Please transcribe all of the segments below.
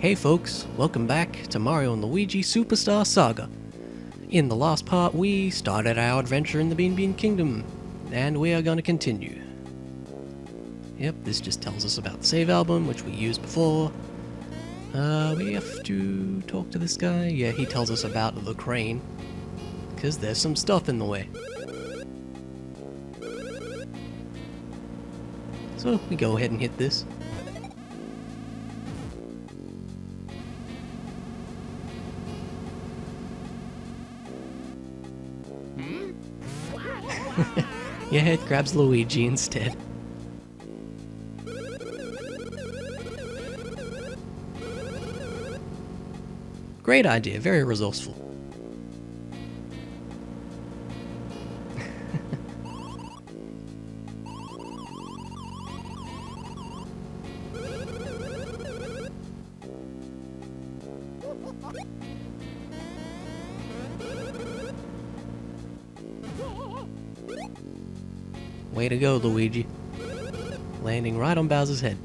Hey folks, welcome back to Mario and Luigi Superstar Saga. In the last part, we started our adventure in the Bean Kingdom, and we are going to continue. Yep, this just tells us about the save album, which we used before. We have to talk to this guy. Yeah, he tells us about the crane, because there's some stuff in the way. So, we go ahead and hit this. Yeah, it grabs Luigi instead. Great idea, very resourceful. Way to go, Luigi. Landing right on Bowser's head.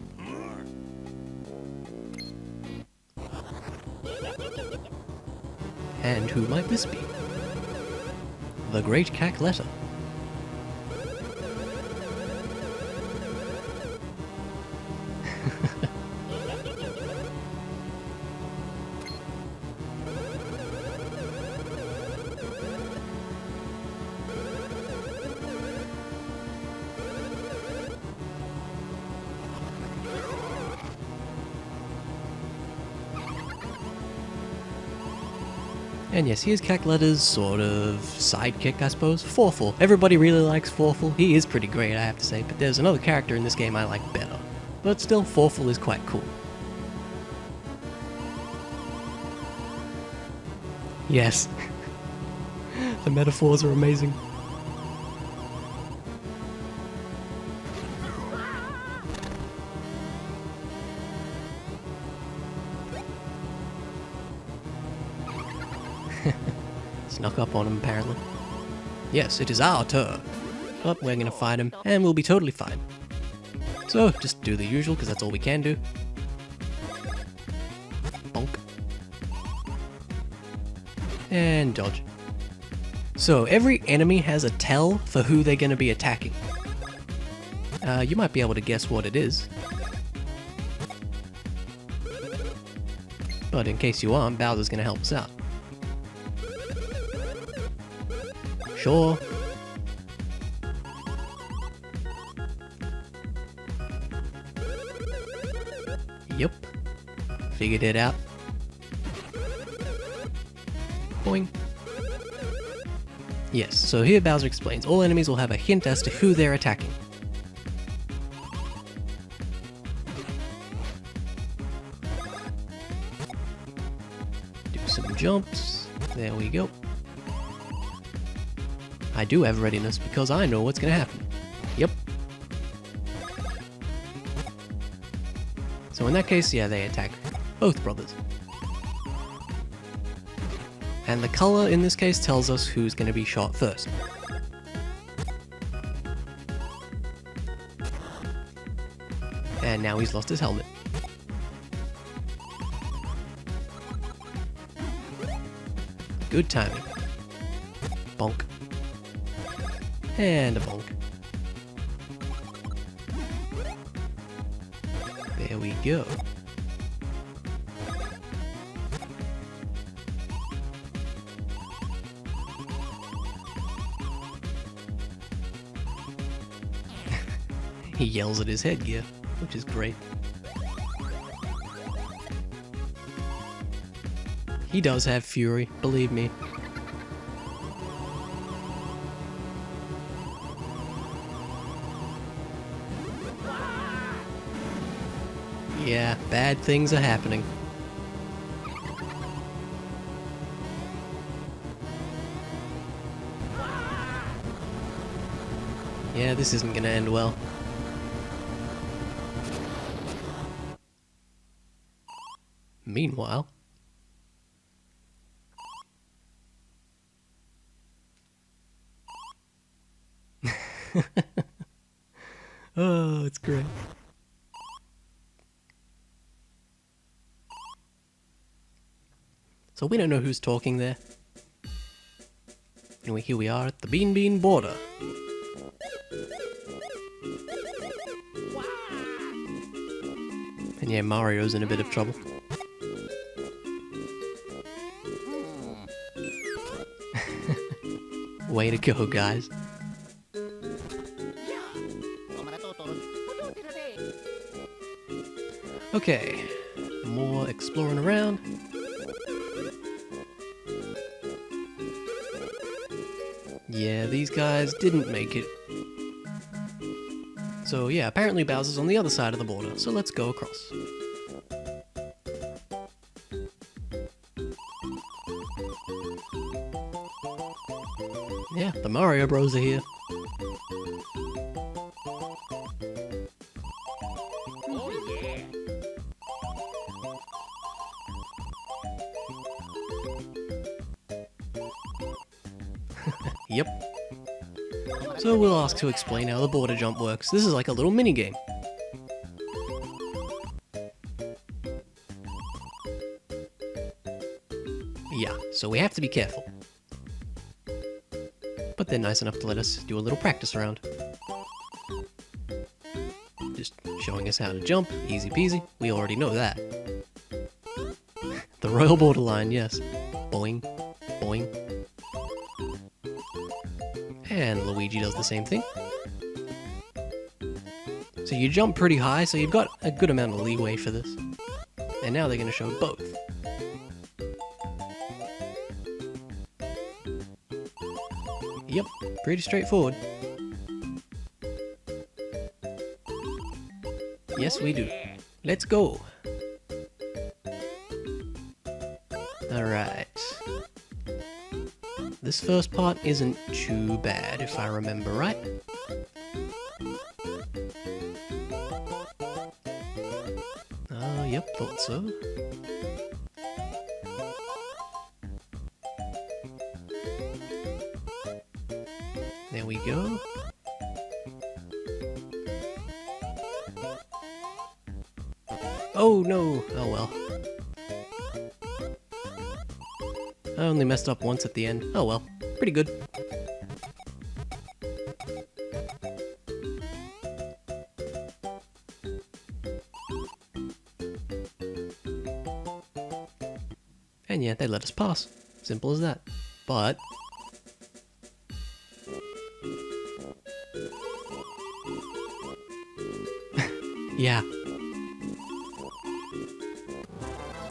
And who might this be? The Great Cackletta. And yes, he is Cackletta's sort of sidekick, I suppose. Forful. Everybody really likes Forful. He is pretty great, I have to say, but there's another character in this game I like better. But still, Forful is quite cool. Yes. The metaphors are amazing. Snuck up on him, apparently. Yes, it is our turn. Oh, we're gonna fight him, and we'll be totally fine. So, just do the usual, because that's all we can do. Bonk. And dodge. So, every enemy has a tell for who they're gonna be attacking. You might be able to guess what it is. But in case you aren't, Bowser's gonna help us out. Sure. Yep. Figured it out. Boing. Yes, so here Bowser explains, all enemies will have a hint as to who they're attacking. Do some jumps. There we go. I do have readiness because I know what's gonna happen. Yep. So in that case, yeah, they attack both brothers. And the color in this case tells us who's gonna be shot first. And now he's lost his helmet. Good timing. Bonk. And a bonk. There we go. He yells at his headgear, which is great. He does have fury, believe me. Yeah, bad things are happening. Yeah, this isn't gonna end well. Meanwhile... Oh, it's great. So we don't know who's talking there. Anyway, here we are at the Bean border. And yeah, Mario's in a bit of trouble. Way to go, guys. Okay, more exploring around. Yeah, these guys didn't make it. So yeah, apparently Bowser's on the other side of the border, so let's go across. Yeah, the Mario Bros are here. Yep. So we'll ask to explain how the border jump works. This is like a little mini game. Yeah, so we have to be careful. But they're nice enough to let us do a little practice round. Just showing us how to jump, easy peasy. We already know that. The royal borderline, yes. Boing, boing. And Luigi does the same thing. So you jump pretty high, so you've got a good amount of leeway for this. And now they're going to show both. Yep, pretty straightforward. Yes, we do. Let's go. Alright. This first part isn't too bad, if I remember right. Yep, thought so. There we go. Oh no! Oh well. I only messed up once at the end. Oh well. Pretty good. And yeah, they let us pass. Simple as that. But yeah.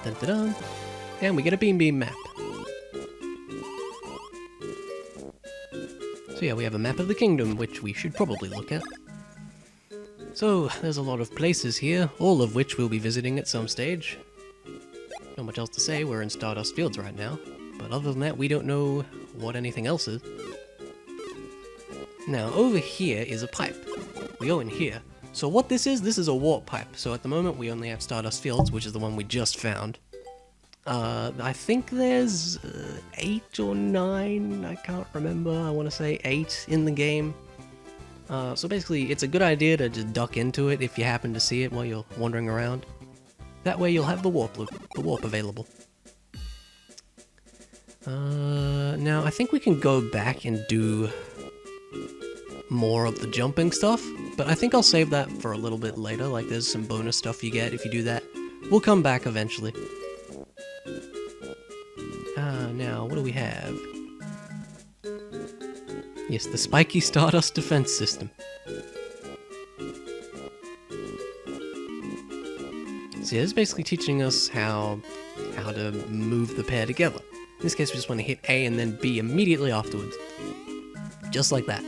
Dun dun dun. And we get a Bean map. So yeah, we have a map of the kingdom, which we should probably look at. So, there's a lot of places here, all of which we'll be visiting at some stage. Not much else to say, we're in Stardust Fields right now. But other than that, we don't know what anything else is. Now, over here is a pipe. We go in here. So what this is a warp pipe. So at the moment, we only have Stardust Fields, which is the one we just found. I think there's 8 or 9, I can't remember, I want to say 8 in the game. So basically, it's a good idea to just duck into it if you happen to see it while you're wandering around. That way you'll have the warp loop, the warp available. Now I think we can go back and do more of the jumping stuff, but I think I'll save that for a little bit later, like there's some bonus stuff you get if you do that. We'll come back eventually. Now, what do we have? Yes, the spiky Stardust defense system. So yeah, this is basically teaching us how to move the pair together. In this case, we just want to hit A and then B immediately afterwards. Just like that.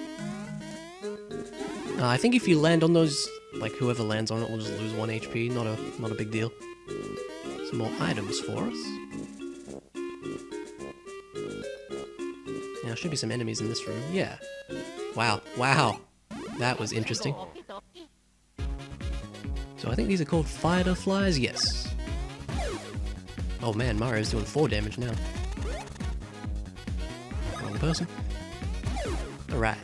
I think if you land on those, like whoever lands on it will just lose 1 HP, not a big deal. Some more items for us. Now, there should be some enemies in this room. Yeah. Wow. Wow. That was interesting. So I think these are called fighter flies? Yes. Oh man, Mario's doing 4 damage now. Wrong person. Alright.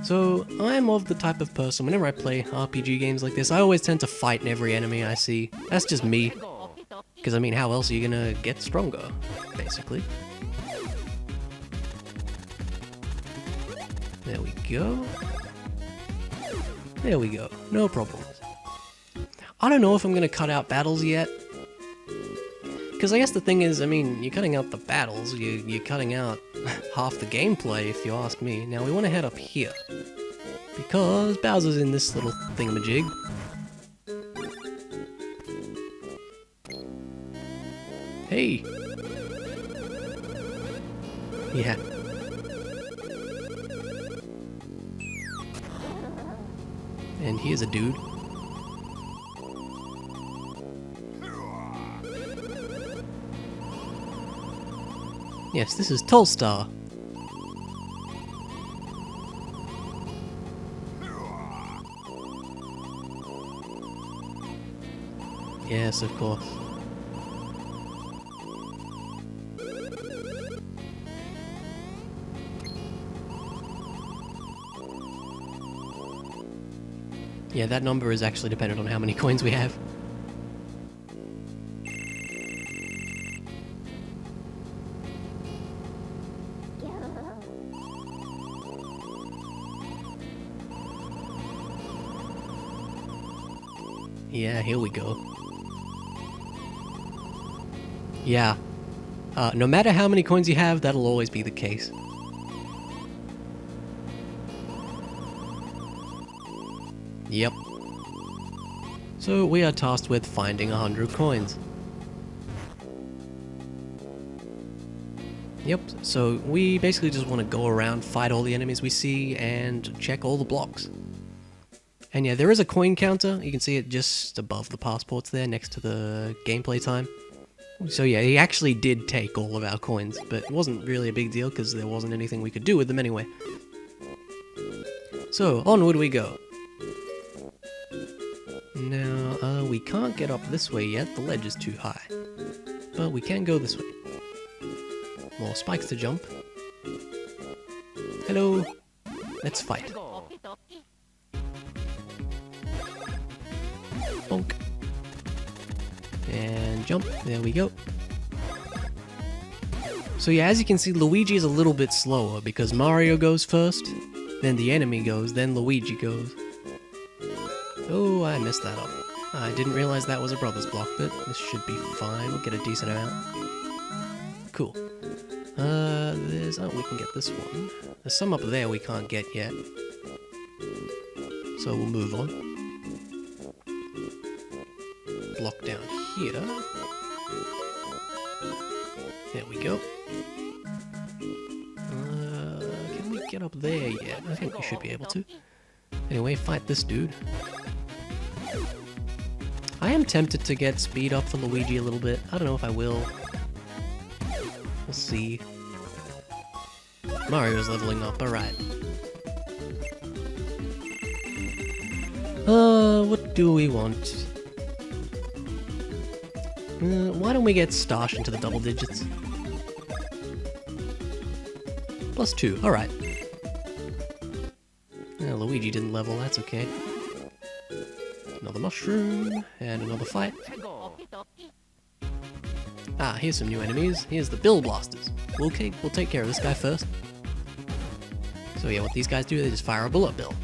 So, I'm of the type of person, whenever I play RPG games like this, I always tend to fight every enemy I see. That's just me. Because, I mean, how else are you gonna get stronger, basically? There we go. There we go. No problems. I don't know if I'm gonna cut out battles yet. Because I guess the thing is, I mean, you're cutting out the battles, you're cutting out half the gameplay, if you ask me. Now, we want to head up here. Because Bowser's in this little thingamajig. Hey! Yeah. And here's a dude. Yes, this is Tolstar. Yes, of course. Yeah, that number is actually dependent on how many coins we have. Yeah, here we go. Yeah. No matter how many coins you have, that'll always be the case. Yep. So we are tasked with finding 100 coins. Yep, so we basically just want to go around, fight all the enemies we see, and check all the blocks. And yeah, there is a coin counter. You can see it just above the passports there, next to the gameplay time. So yeah, he actually did take all of our coins, but it wasn't really a big deal because there wasn't anything we could do with them anyway. So, onward we go. Now, we can't get up this way yet, the ledge is too high. But we can go this way. More spikes to jump. Hello! Let's fight. Bonk. And jump, there we go. So yeah, as you can see, Luigi is a little bit slower because Mario goes first, then the enemy goes, then Luigi goes. Oh, I messed that up. I didn't realize that was a brother's block, but this should be fine. We'll get a decent amount. Cool. We can get this one. There's some up there we can't get yet. So we'll move on. Block down here. There we go. Can we get up there yet? I think we should be able to. Anyway, fight this dude. I am tempted to get speed up for Luigi a little bit. I don't know if I will. We'll see. Mario's leveling up, alright. What do we want? Why don't we get Stash into the double digits? +2, alright. Luigi didn't level, that's okay. Another mushroom, and another fight. Ah, here's some new enemies. Here's the Bill Blasters. We'll take care of this guy first. So yeah, what these guys do, they just fire a bullet bill,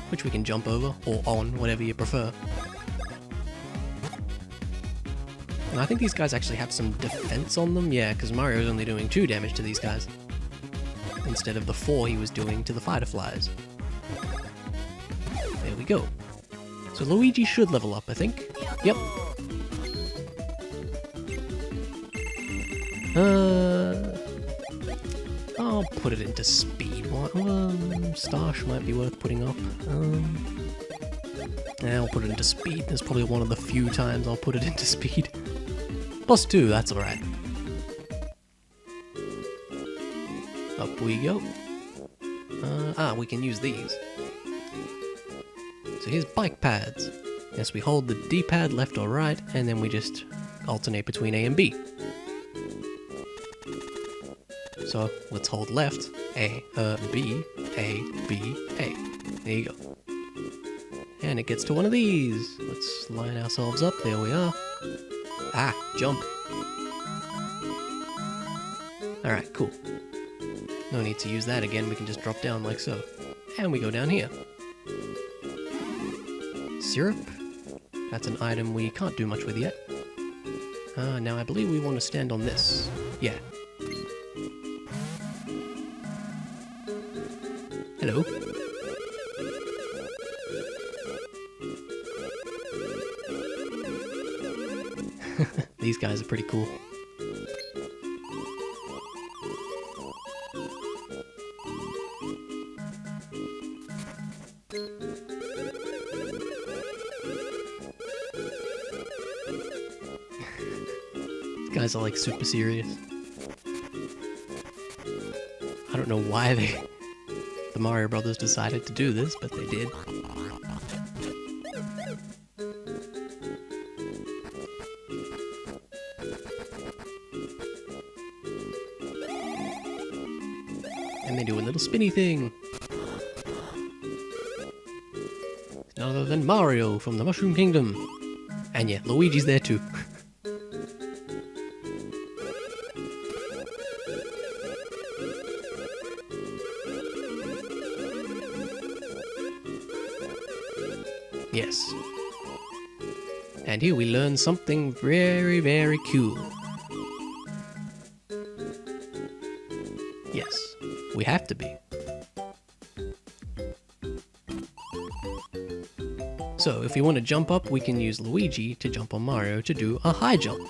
which we can jump over, or on, whatever you prefer. And I think these guys actually have some defense on them, yeah, because Mario's only doing 2 damage to these guys, instead of the 4 he was doing to the fighter flies. There we go. So Luigi should level up, I think. Yep. I'll put it into speed. Stash might be worth putting up. I'll put it into speed. That's probably one of the few times I'll put it into speed. +2, that's alright. Up we go. We can use these. So here's bike pads. Yes, we hold the D-pad left or right, and then we just alternate between A and B. So let's hold left, A, B, A, B, A. There you go. And it gets to one of these. Let's line ourselves up, there we are. Ah, jump. Alright, cool. No need to use that again, we can just drop down like so. And we go down here. Syrup. That's an item we can't do much with yet. Now I believe we want to stand on this. Yeah. Hello. These guys are pretty cool. These guys are like super serious. I don't know why the Mario Brothers decided to do this, but they did. And they do a little spinny thing. None other than Mario from the Mushroom Kingdom. And yeah, Luigi's there too. Yes. And here we learn something very, very cool. Yes, we have to be. So if we want to jump up, we can use Luigi to jump on Mario to do a high jump.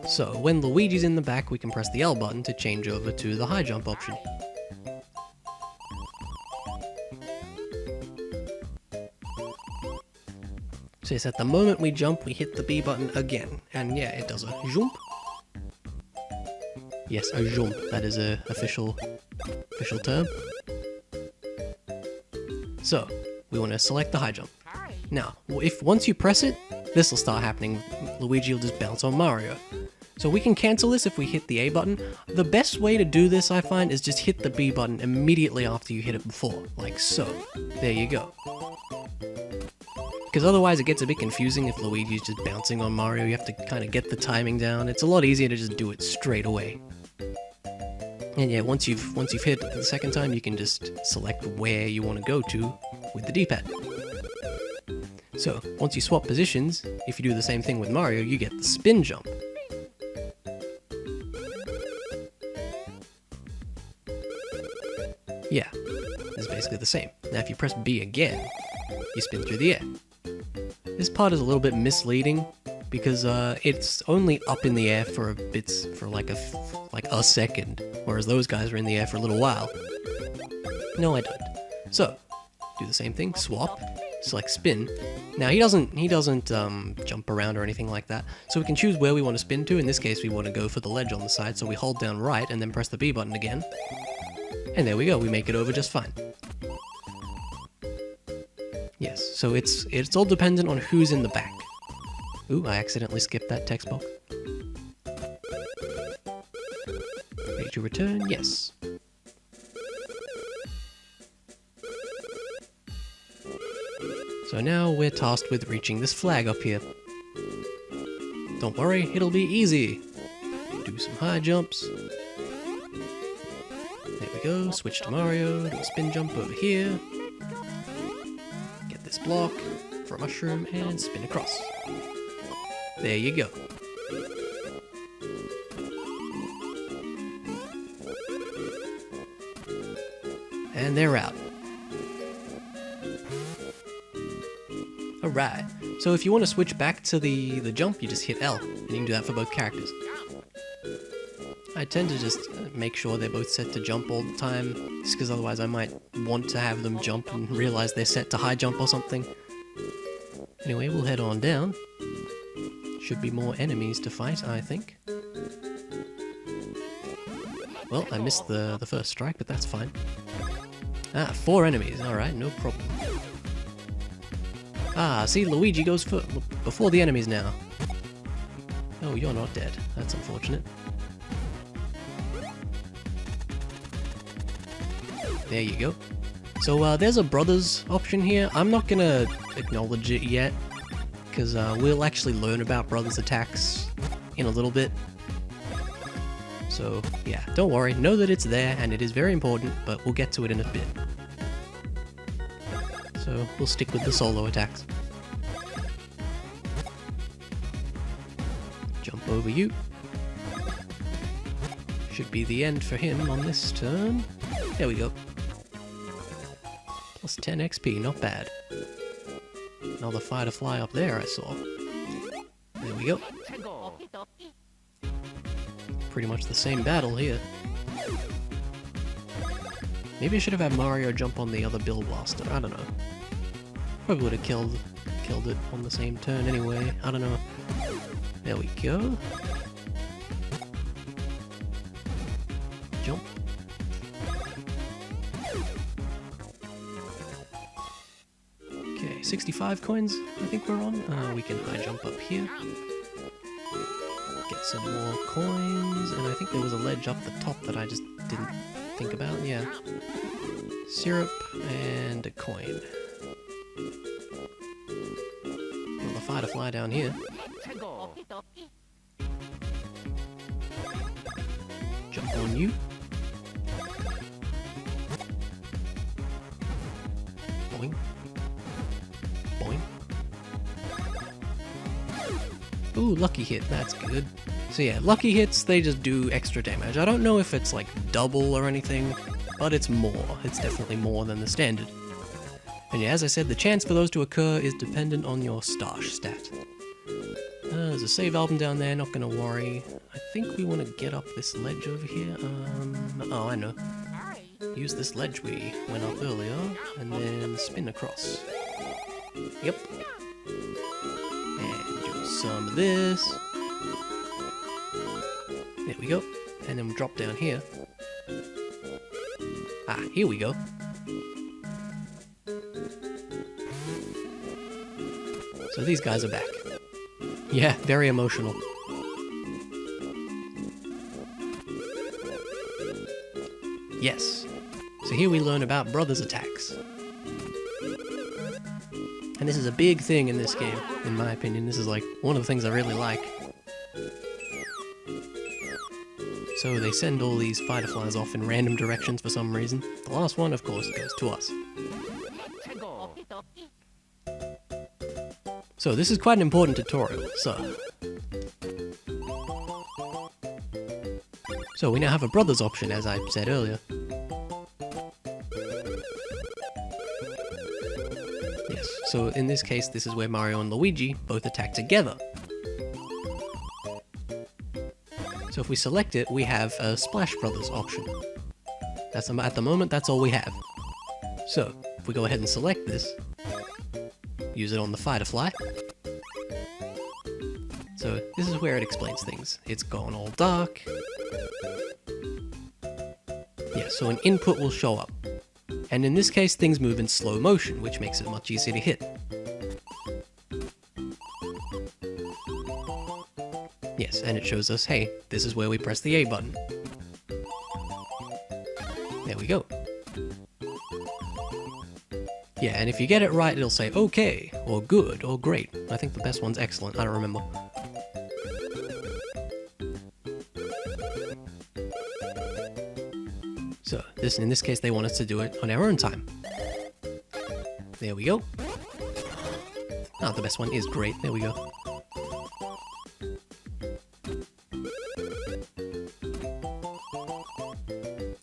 So when Luigi's in the back, we can press the L button to change over to the high jump option. So yes, at the moment we jump, we hit the B button again. And yeah, it does a jump. Yes, a jump. That is a official term. So, we want to select the high jump. Now, if once you press it, this will start happening. Luigi will just bounce on Mario. So we can cancel this if we hit the A button. The best way to do this, I find, is just hit the B button immediately after you hit it before. Like so. There you go. Because otherwise it gets a bit confusing if Luigi's just bouncing on Mario. You have to kind of get the timing down. It's a lot easier to just do it straight away. And yeah, once you've hit it the second time, you can just select where you want to go to with the D-pad. So, once you swap positions, if you do the same thing with Mario, you get the spin jump. Yeah, it's basically the same. Now if you press B again, you spin through the air. This part is a little bit misleading because it's only up in the air for like a second, whereas those guys are in the air for a little while. No, I don't. So, do the same thing, swap, select spin. Now he doesn't jump around or anything like that, so we can choose where we want to spin to. In this case, we want to go for the ledge on the side, so we hold down right and then press the B button again. And there we go, we make it over just fine. Yes, so it's all dependent on who's in the back. Ooh, I accidentally skipped that text box. Page to return, yes. So now we're tasked with reaching this flag up here. Don't worry, it'll be easy. Do some high jumps. There we go, switch to Mario, do a spin jump over here. Get this block for a mushroom and spin across. There you go. And they're out. Alright, so if you want to switch back to the jump, you just hit L, and you can do that for both characters. I tend to just make sure they're both set to jump all the time, just because otherwise I might want to have them jump and realize they're set to high jump or something. Anyway, we'll head on down. Should be more enemies to fight, I think. Well, I missed the first strike, but that's fine. Ah, 4 enemies, alright, no problem. Ah, see, Luigi goes before the enemies now. Oh, you're not dead. That's unfortunate. There you go. So, there's a brothers option here. I'm not gonna acknowledge it yet, because we'll actually learn about brothers' attacks in a little bit. So yeah, don't worry, know that it's there and it is very important, but we'll get to it in a bit. So we'll stick with the solo attacks. Jump over you. Should be the end for him on this turn. There we go. Plus 10 XP, not bad. Another fighter fly up there I saw. There we go. Pretty much the same battle here. Maybe I should have had Mario jump on the other Bill Blaster, I don't know. Probably would have killed it on the same turn anyway, I don't know. There we go. Jump. Okay, 65 coins I think we're on. We can high jump up here. Get some more coins, and I think there was a ledge up the top that I just didn't think about, yeah. Syrup and a coin. Another fighter fly down here. Jump on you. Boing. Boing. Ooh, lucky hit, that's good. So yeah, lucky hits, they just do extra damage. I don't know if it's like double or anything, but it's more. It's definitely more than the standard. And yeah, as I said, the chance for those to occur is dependent on your stash stat. There's a save album down there, not gonna worry. I think we want to get up this ledge over here. Oh, I know. Use this ledge we went up earlier, and then spin across. Yep. And do some of this. There we go. And then we drop down here. Ah, here we go. So these guys are back. Yeah, very emotional. Yes. So here we learn about brothers' attacks. And this is a big thing in this game, in my opinion. This is like one of the things I really like. So they send all these fighter flies off in random directions for some reason. The last one, of course, goes to us. So this is quite an important tutorial, So we now have a brothers option, as I said earlier. Yes, so in this case, this is where Mario and Luigi both attack together. So if we select it, we have a Splash Brothers option. That's at the moment, that's all we have. So, if we go ahead and select this, use it on the fighter fly. So this is where it explains things. It's gone all dark. Yeah, so an input will show up. And in this case, things move in slow motion, which makes it much easier to hit. Yes, and it shows us, hey, this is where we press the A button. There we go. Yeah, and if you get it right, it'll say okay, or good, or great. I think the best one's excellent, I don't remember. So, in this case, they want us to do it on our own time. There we go. Ah, the best one is great, there we go.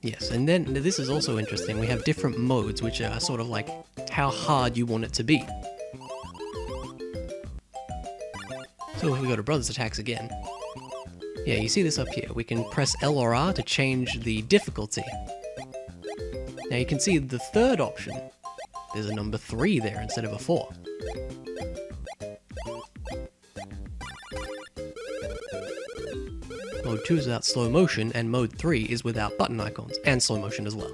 Yes, and then this is also interesting. We have different modes, which are sort of like how hard you want it to be. So if we go to Brothers Attacks again, yeah, you see this up here. We can press L or R to change the difficulty. Now you can see the third option. There's a number 3 there instead of a 4. Mode 2 is without slow motion, and Mode 3 is without button icons, and slow motion as well.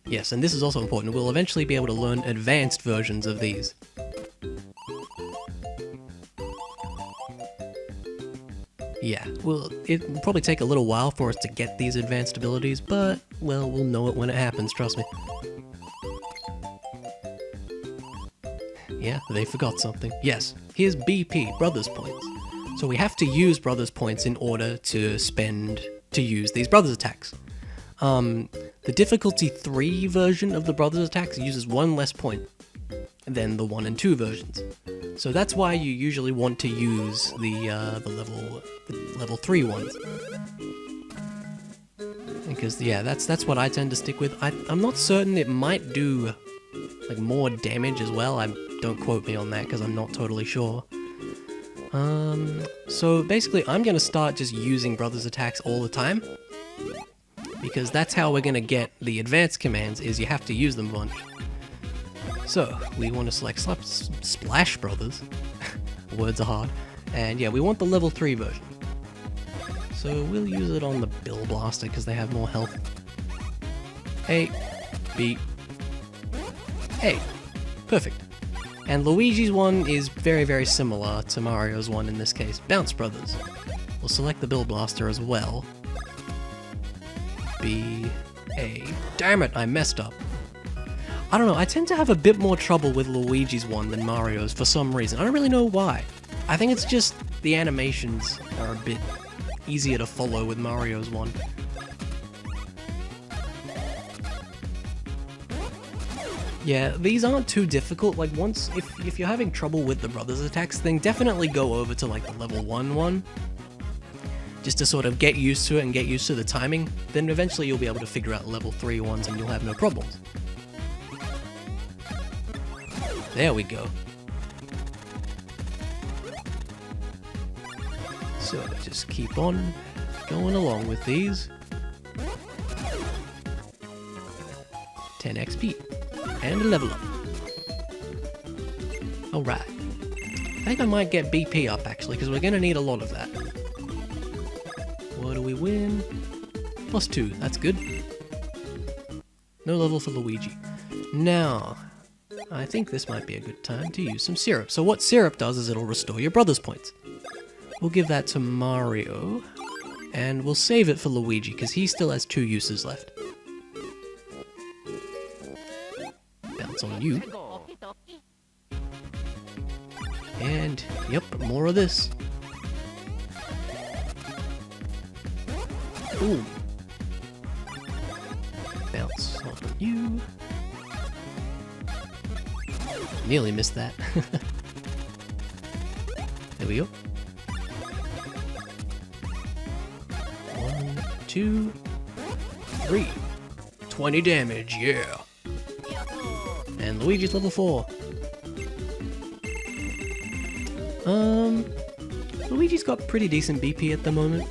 Yes, and this is also important. We'll eventually be able to learn advanced versions of these. Yeah, It'll probably take a little while for us to get these advanced abilities, but, well, we'll know it when it happens, trust me. Yeah, they forgot something. Yes, here's BP, Brothers Points. So we have to use Brothers Points in order to use these Brothers attacks. The difficulty 3 version of the Brothers attacks uses 1 less point than the 1 and 2 versions. So that's why you usually want to use the level 3 ones. Because yeah, that's what I tend to stick with. I'm not certain, it might do like more damage as well. Don't quote me on that because I'm not totally sure. So basically I'm gonna start just using Brothers attacks all the time, because that's how we're gonna get the advanced commands, is you have to use them a bunch. So we want to select Splash Brothers. Words are hard. And yeah, we want the level 3 version. So we'll use it on the Bill Blaster because they have more health. A, B, A. Perfect. And Luigi's one is very, very similar to Mario's one in this case. Bounce Brothers. We'll select the Bill Blaster as well. B, A. Damn it, I messed up. I don't know, I tend to have a bit more trouble with Luigi's one than Mario's for some reason. I don't really know why. I think it's just the animations are a bit easier to follow with Mario's one. Yeah, these aren't too difficult. Like, once, if you're having trouble with the Brothers attacks thing, definitely go over to like the level 1 one. Just to sort of get used to it and get used to the timing. Then eventually you'll be able to figure out level 3 ones and you'll have no problems. There we go. So just keep on going along with these. 10 XP. And a level up. Alright. I think I might get BP up actually, because we're going to need a lot of that. What do we win? +2, that's good. No level for Luigi. Now, I think this might be a good time to use some syrup. So what syrup does is it'll restore your Brothers points. We'll give that to Mario, and we'll save it for Luigi, because he still has 2 uses left. Bounce on you. And, yep, more of this. Boom. Bounce on you. Nearly missed that. There we go. 1, 2, 3. 20 damage, yeah. And Luigi's level 4. Luigi's got pretty decent BP at the moment.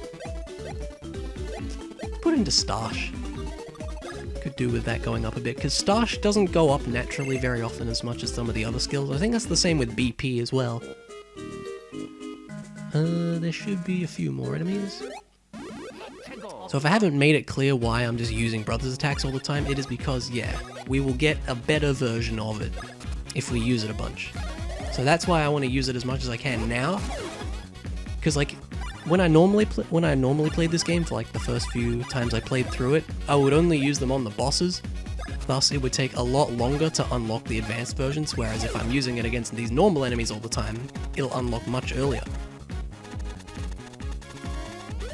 Put into Stash. Could do with that going up a bit, because Stash doesn't go up naturally very often as much as some of the other skills. I think that's the same with BP as well. There should be a few more enemies. So if I haven't made it clear why I'm just using Brothers attacks all the time, it is because, yeah, we will get a better version of it if we use it a bunch. So that's why I want to use it as much as I can now. Because, like, when I normally played this game, for like the first few times I played through it, I would only use them on the bosses. Thus, it would take a lot longer to unlock the advanced versions, whereas if I'm using it against these normal enemies all the time, it'll unlock much earlier.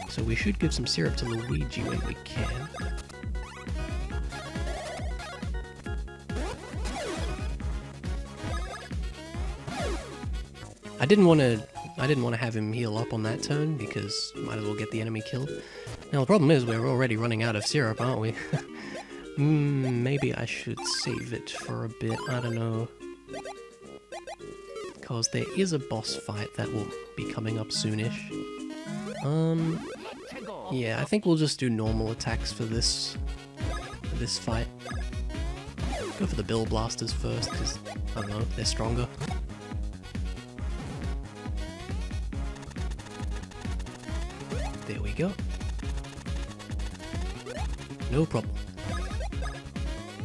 So we should give some syrup to Luigi when we can. I didn't want to have him heal up on that turn, because might as well get the enemy killed. Now the problem is we're already running out of syrup, aren't we? Maybe I should save it for a bit, I don't know. Because there is a boss fight that will be coming up soonish. Yeah, I think we'll just do normal attacks for this fight. Go for the Bill Blasters first, because, I don't know, they're stronger. There we go. No problem.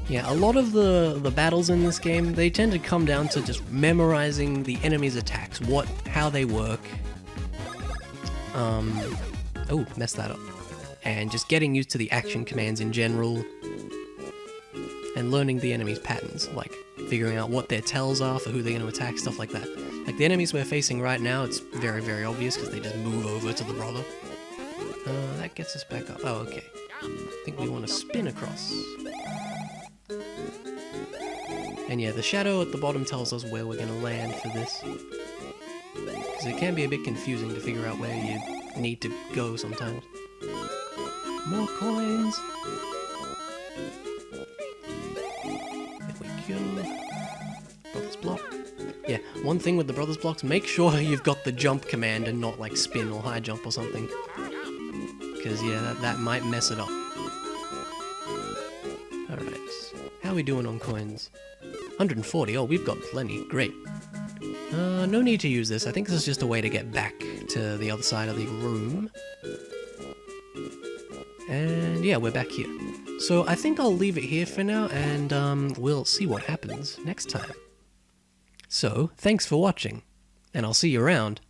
Yeah, a lot of the battles in this game, they tend to come down to just memorizing the enemy's attacks, how they work. Oh, messed that up. And just getting used to the action commands in general, and learning the enemy's patterns, like figuring out what their tells are for who they're going to attack, stuff like that. Like the enemies we're facing right now, it's very, very obvious because they just move over to the brother. That gets us back up. Oh, okay. I think we want to spin across. And yeah, the shadow at the bottom tells us where we're going to land for this. Because it can be a bit confusing to figure out where you need to go sometimes. More coins! There we go. Brothers block. Yeah, one thing with the brothers blocks, make sure you've got the jump command and not like spin or high jump or something. Because yeah, that might mess it up. Alright, how are we doing on coins? 140, oh we've got plenty, great. No need to use this, I think this is just a way to get back to the other side of the room. And yeah, we're back here. So I think I'll leave it here for now, and we'll see what happens next time. So, thanks for watching, and I'll see you around.